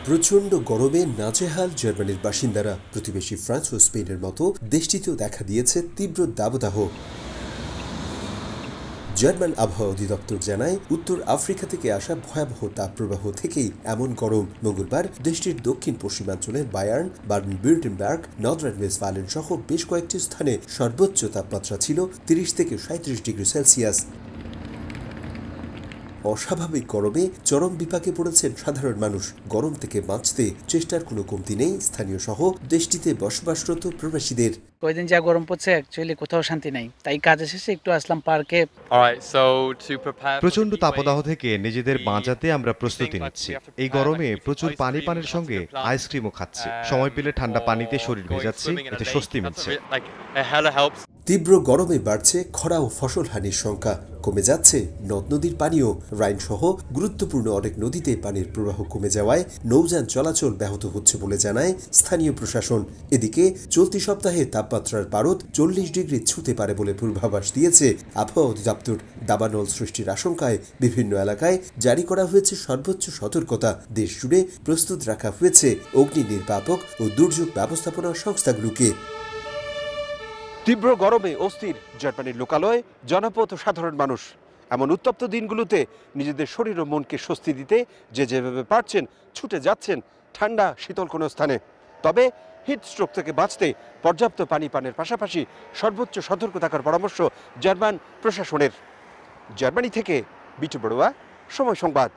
প্রচণ্ড গরমে নাজেহাল জার্মানির বাসিন্দারা। প্রতিবেশী ফ্রান্স ও স্পেনের মতো দেশটিতেও দেখা দিয়েছে তীব্র দাবদাহ। জার্মান আবহাওয়া অধিদপ্তর জানায়, উত্তর আফ্রিকা থেকে আসা ভয়াবহ তাপপ্রবাহ থেকেই এমন গরম। মঙ্গলবার দেশটির দক্ষিণ পশ্চিমাঞ্চলের বায়ার্ন, বাডেন-ভিউর্টেনবার্গ, নর্থ-রাইন-ওয়েস্টফালেন সহ বেশ কয়েকটি স্থানে সর্বোচ্চ তাপমাত্রা ছিল ৩০ থেকে ৩৭ ডিগ্রি সেলসিয়াস। অস্বাভাবিক গরমে চরম বিপাকে পড়েছেন সাধারণ মানুষ। গরম থেকে বাঁচতে চেষ্টার কোনো কমতি নেই স্থানীয় সহ দেশটিতে বসবাসরত প্রবাসীদের। কয়েকদিন যা গরম পড়ছে, অ্যাকচুয়ালি কোথাও শান্তি নাই, তাই কাজে শেষে একটু আসলাম পার্কে। প্রচন্ড তাপদাহ থেকে নিজেদের বাঁচাতে আমরা প্রস্তুতি নিচ্ছি। এই গরমে প্রচুর পানির সঙ্গে আইসক্রিমও খাচ্ছি। সময় পেলে ঠান্ডা পানিতে শরীর ভেজাচ্ছি, এতে স্বস্তি মিলছে। তীব্র গরমে বাড়ছে খরা ও ফসলহানির সংখ্যা। কমে যাচ্ছে নদ নদীর পানিও। রাইন সহ গুরুত্বপূর্ণ অনেক নদীতে পানির প্রবাহ কমে যাওয়ায় নৌযান চলাচল ব্যাহত হচ্ছে বলে জানায় স্থানীয় প্রশাসন। এদিকে চলতি সপ্তাহে তাপমাত্রার পারদ ৪০ ডিগ্রি ছুঁতে পারে বলে পূর্বাভাস দিয়েছে আবহাওয়া অধিদপ্তর। দাবানল সৃষ্টির আশঙ্কায় বিভিন্ন এলাকায় জারি করা হয়েছে সর্বোচ্চ সতর্কতা। দেশ জুড়ে প্রস্তুত রাখা হয়েছে অগ্নি নির্বাপক ও দুর্যোগ ব্যবস্থাপনা সংস্থাগুলোকে। তীব্র গরমে অস্থির জার্মানির লোকালয়, জনপদ ও সাধারণ মানুষ। এমন উত্তপ্ত দিনগুলোতে নিজেদের শরীর ও মনকে স্বস্তি দিতে যে যেভাবে পারছেন ছুটে যাচ্ছেন ঠান্ডা শীতল কোনো স্থানে। তবে হিট স্ট্রোক থেকে বাঁচতে পর্যাপ্ত পানি পানের পাশাপাশি সর্বোচ্চ সতর্ক থাকার পরামর্শ জার্মান প্রশাসনের। জার্মানি থেকে বিটু বড়ুয়া, সময় সংবাদ।